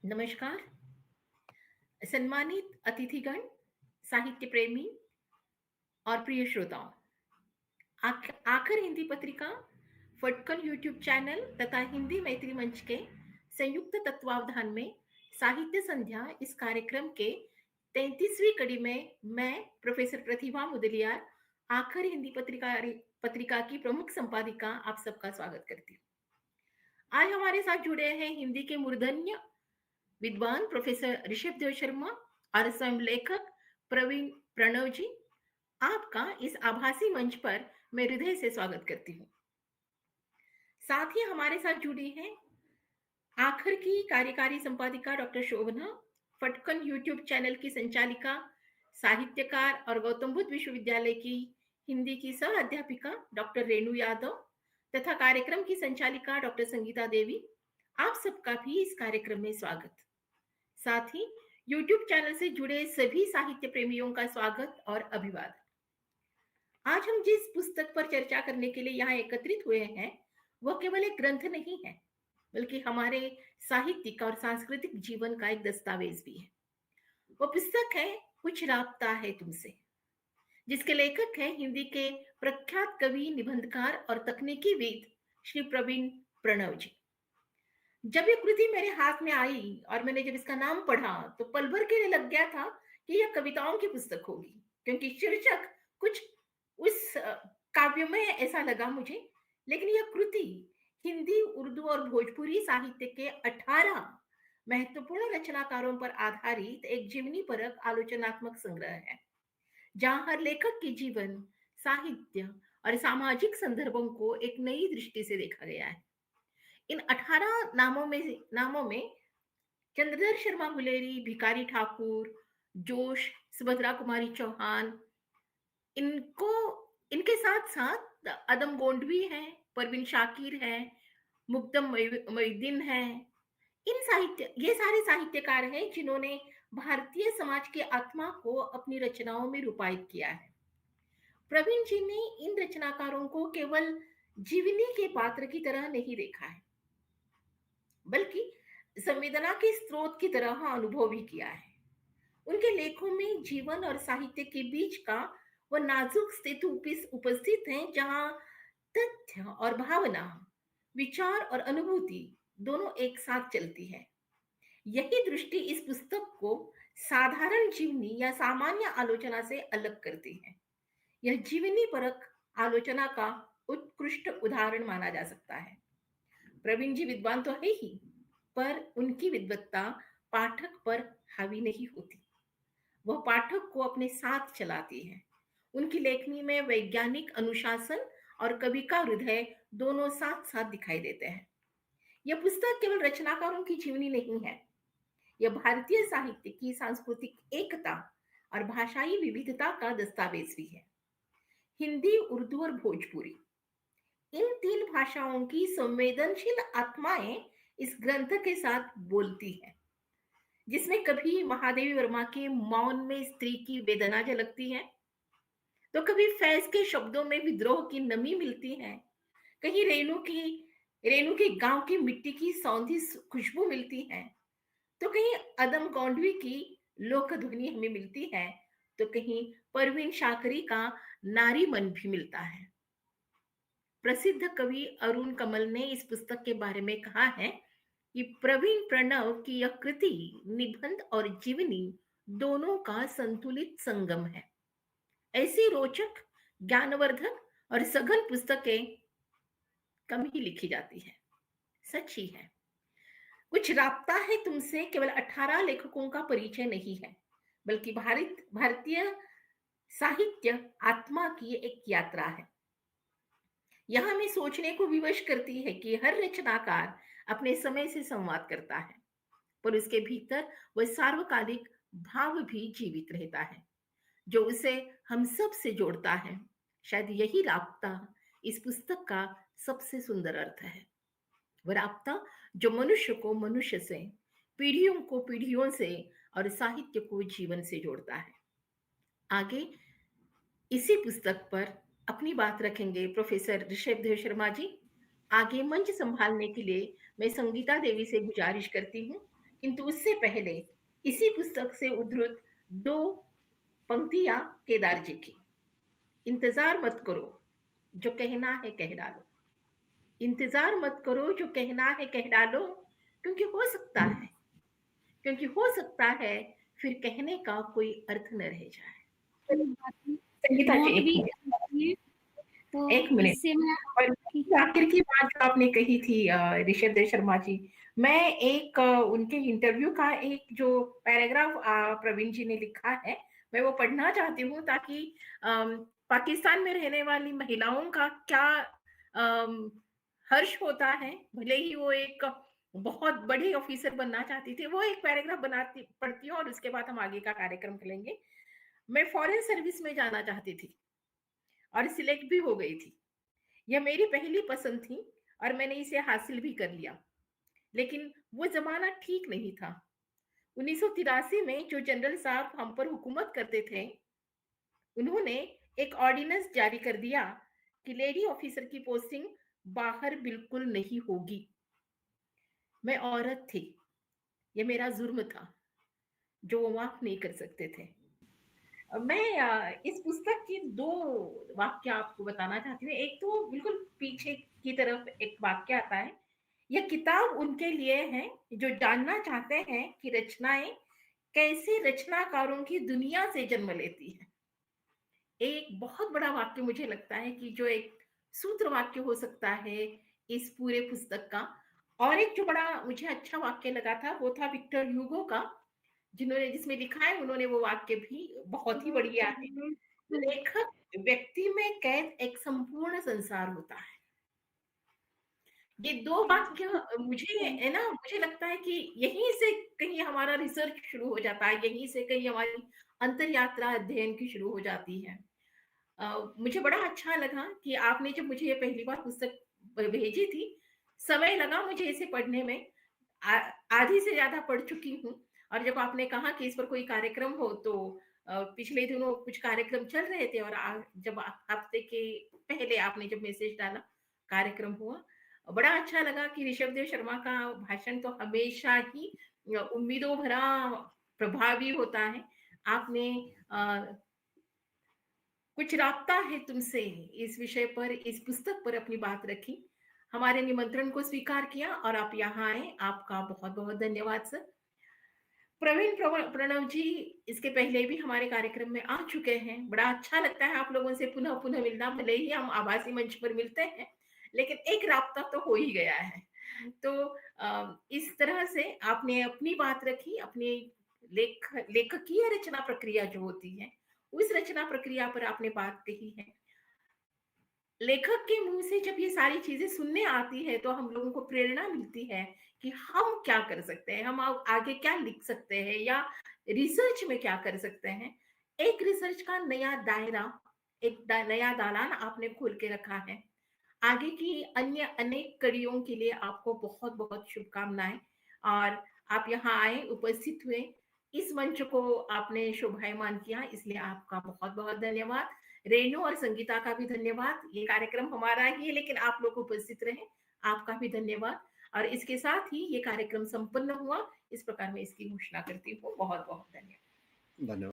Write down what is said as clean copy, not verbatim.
नमस्कार, सम्मानित अतिथिगण, साहित्य प्रेमी और प्रिय श्रोताओं। आखिर हिंदी पत्रिका, फटकन यूट्यूब चैनल तथा हिंदी मैत्री मंच के संयुक्त तत्वावधान में साहित्य संध्या इस कार्यक्रम के 33वीं कड़ी में मैं प्रोफेसर प्रतिभा मुदलियार आखिर हिंदी पत्रिका पत्रिका की प्रमुख संपादिका आप सबका स्वागत करती हूँ। आज हमारे साथ जुड़े हैं हिंदी के मूर्धन्य विद्वान प्रोफेसर ऋषभ देव शर्मा और स्वयं लेखक प्रवीण प्रणव जी। आपका इस आभासी मंच पर मैं हृदय से स्वागत करती हूँ। साथ ही हमारे साथ जुड़ी हैं आखिर की कार्यकारी संपादिका डॉक्टर शोभना, फटकन यूट्यूब चैनल की संचालिका, साहित्यकार और गौतम बुद्ध विश्वविद्यालय की हिंदी की सह अध्यापिका डॉक्टर रेणु यादव तथा कार्यक्रम की संचालिका डॉक्टर संगीता देवी। आप सबका भी इस कार्यक्रम में स्वागत। साथ ही YouTube चैनल से जुड़े सभी साहित्य प्रेमियों का स्वागत और अभिवादन। आज हम जिस पुस्तक पर चर्चा करने के लिए यहाँ एकत्रित हुए हैं, वह केवल एक ग्रंथ नहीं है, बल्कि हमारे साहित्यिक और सांस्कृतिक जीवन का एक दस्तावेज भी है। वह पुस्तक है कुछ राब्ता है तुमसे, जिसके लेखक हैं हिंदी के प्रख्यात कवि, निबंधकार और तकनीकीविद श्री प्रवीण प्रणव जी। जब ये कृति मेरे हाथ में आई और मैंने जब इसका नाम पढ़ा तो पल भर के लिए लग गया था कि यह कविताओं की पुस्तक होगी, क्योंकि शीर्षक कुछ उस काव्य में ऐसा लगा मुझे। लेकिन यह कृति हिंदी, उर्दू और भोजपुरी साहित्य के 18 महत्वपूर्ण रचनाकारों पर आधारित एक जीवनी परक आलोचनात्मक संग्रह है, जहां हर लेखक के जीवन, साहित्य और सामाजिक संदर्भों को एक नई दृष्टि से देखा गया है। इन 18 नामों में चंद्रधर शर्मा गुलेरी, भिखारी ठाकुर, जोश, सुभद्रा कुमारी चौहान, इनको इनके साथ साथ अदम गोंडवी हैं, परवीन शाकिर हैं, मुक्तम मोइनुद्दीन हैं। ये सारे साहित्यकार हैं जिन्होंने भारतीय समाज की आत्मा को अपनी रचनाओं में रूपायित किया है। प्रवीण जी ने इन रचनाकारों को केवल जीवनी के पात्र की तरह नहीं देखा है, बल्कि संवेदना के स्रोत की तरह अनुभव भी किया है। उनके लेखों में जीवन और साहित्य के बीच का वह नाजुक स्थिति उपस्थित है, जहां तथ्य और भावना, विचार और अनुभूति दोनों एक साथ चलती है। यही दृष्टि इस पुस्तक को साधारण जीवनी या सामान्य आलोचना से अलग करती है। यह जीवनी परक आलोचना का उत्कृष्ट उदाहरण माना जा सकता है। प्रवीण जी विद्वान तो है ही, पर उनकी विद्वत्ता पाठक पर हावी नहीं होती, वह पाठक को अपने साथ चलाती है। उनकी लेखनी में वैज्ञानिक अनुशासन और कवि का हृदय दोनों साथ साथ दिखाई देते हैं। यह पुस्तक केवल रचनाकारों की जीवनी नहीं है, यह भारतीय साहित्य की सांस्कृतिक एकता और भाषाई विविधता का दस्तावेज भी है। हिंदी, उर्दू और भोजपुरी, इन 3 भाषाओं की संवेदनशील आत्माएं इस ग्रंथ के साथ बोलती हैं, जिसमें कभी महादेवी वर्मा के मौन में स्त्री की वेदना झलकती है, तो कभी फैज के शब्दों में विद्रोह की नमी मिलती है, कहीं रेणु की गांव की मिट्टी की सौंधी खुशबू मिलती है, तो कहीं अदम गौंडवी की लोक ध्वनि हमें मिलती है, तो कहीं परवीन शाकरी का नारी मन भी मिलता है। प्रसिद्ध कवि अरुण कमल ने इस पुस्तक के बारे में कहा है कि प्रवीण प्रणव की यह कृति निबंध और जीवनी दोनों का संतुलित संगम है। ऐसी रोचक, ज्ञानवर्धक और सघन पुस्तकें कम ही लिखी जाती है। सच ही है। कुछ राब्ता है तुमसे केवल 18 लेखकों का परिचय नहीं है, बल्कि भारतीय साहित्य आत्मा की एक यात्रा है। यह हमें सोचने को विवश करती है कि हर रचनाकार अपने समय से संवाद करता है, पर उसके भीतर वह सार्वकालिक भाव भी जीवित रहता है, जो उसे हम सब से जोड़ता है। शायद यही राब्ता इस पुस्तक का सबसे सुंदर अर्थ है। वह राब्ता जो मनुष्य को मनुष्य से, पीढ़ियों को पीढ़ियों से और साहित्य को जीवन से जोड़ता है। आगे इसी पुस्तक पर अपनी बात रखेंगे प्रोफेसर ऋषभ देव शर्मा जी। आगे मंच संभालने के लिए मैं संगीता देवी से गुजारिश करती हूँ किंतु उससे पहले इसी पुस्तक से उद्धृत 2 पंक्तियां केदार जी की। इंतजार मत करो, जो कहना है कह डालो। इंतजार मत करो, जो कहना है कह डालो, क्योंकि हो सकता है, क्योंकि हो सकता है फिर कहने का कोई अर्थ न रह जाए। सही बात है। संगीता जी नोट एक भी मिनट, करती है, तो एक मिनट। इससे मैं और कि आखिर की बात जो आपने कही थी ऋषभ देव शर्मा जी, मैं एक उनके इंटरव्यू का एक जो पैराग्राफ प्रवीण जी ने लिखा है, मैं वो पढ़ना चाहती हूँ, ताकि अम, पाकिस्तान में रहने वाली महिलाओं का क्या अम, हर्ष होता है, भले ही वो एक बहुत बड़ी ऑफिसर बनना चाहती थी। वो एक पैराग्राफ बनाती पढ़ती हूँ और उसके बाद हम आगे का कार्यक्रम करेंगे। मैं फॉरेन सर्विस में जाना चाहती थी और सिलेक्ट भी हो गई थी। यह मेरी पहली पसंद थी और मैंने इसे हासिल भी कर लिया। लेकिन वो जमाना ठीक नहीं था। 1983 में जो जनरल साहब हम पर हुकूमत करते थे, उन्होंने एक ऑर्डिनेंस जारी कर दिया कि लेडी ऑफिसर की पोस्टिंग बाहर बिल्कुल नहीं होगी। मैं औरत थी, ये मेरा जुर्म था जो वो माफ नहीं कर सकते थे। मैं इस पुस्तक की 2 वाक्य आपको बताना चाहती हूँ। एक तो बिल्कुल पीछे की तरफ एक वाक्य आता है, यह किताब उनके लिए है जो जानना चाहते हैं कि रचनाएं कैसे रचनाकारों की दुनिया से जन्म लेती हैं। एक बहुत बड़ा वाक्य मुझे लगता है कि जो एक सूत्र वाक्य हो सकता है इस पूरे पुस्तक का। और एक जो बड़ा मुझे अच्छा वाक्य लगा था वो था विक्टर ह्यूगो का, जिन्होंने जिसमें लिखा है, उन्होंने वो वाक्य भी बहुत ही बढ़िया है। लेखक व्यक्ति में कैद एक संपूर्ण संसार होता है। ये 2 वाक्य मुझे है ना, मुझे लगता है कि यहीं से कहीं हमारा रिसर्च शुरू हो जाता है, यहीं से कहीं हमारी अंतर यात्रा अध्ययन की शुरू हो जाती है। मुझे बड़ा अच्छा लगा कि आपने जब मुझे ये पहली बार पुस्तक भेजी थी, समय लगा मुझे इसे पढ़ने में। आ आधी से ज़्यादा पढ़ चुकी हूँ। और जब आपने कहा कि इस पर कोई कार्यक्रम हो, तो पिछले दिनों कुछ कार्यक्रम चल रहे थे और जब हफ्ते के पहले आपने जब मैसेज डाला, कार्यक्रम हुआ। बड़ा अच्छा लगा कि ऋषभदेव शर्मा का भाषण तो हमेशा ही उम्मीदों भरा प्रभावी होता है। आपने कुछ राब्ता है तुमसे इस विषय पर, इस पुस्तक पर अपनी बात रखी, हमारे निमंत्रण को स्वीकार किया और आप यहाँ आए। आपका बहुत-बहुत धन्यवाद सर। प्रवीण प्रणव जी इसके पहले भी हमारे कार्यक्रम में आ चुके हैं। बड़ा अच्छा लगता है आप लोगों से पुनः-पुनः मिलना, भले ही हम आभासी मंच पर मिलते हैं, लेकिन एक राब्ता तो हो ही गया है। तो इस तरह से आपने अपनी बात रखी, अपनी लेखकीय रचना प्रक्रिया जो होती है, उस रचना प्रक्रिया पर आपने बात कही है। लेखक के मुंह से जब ये सारी चीजें सुनने आती है तो हम लोगों को प्रेरणा मिलती है कि हम क्या कर सकते हैं, हम आगे क्या लिख सकते हैं या रिसर्च में क्या कर सकते हैं। एक रिसर्च का नया दायरा, एक नया दालान आपने खोल के रखा है। आगे की अन्य अनेक कड़ियों के लिए आपको बहुत बहुत शुभकामनाएं। और आप यहाँ आए, उपस्थित हुए, इस मंच को आपने शोभायमान किया, इसलिए आपका बहुत बहुत धन्यवाद। रेणु और संगीता का भी धन्यवाद। ये कार्यक्रम हमारा ही है लेकिन आप लोग उपस्थित रहे, आपका भी धन्यवाद। और इसके साथ ही ये कार्यक्रम संपन्न हुआ, इस प्रकार मैं इसकी घोषणा करती हूँ। बहुत बहुत धन्यवाद। धन्यवाद।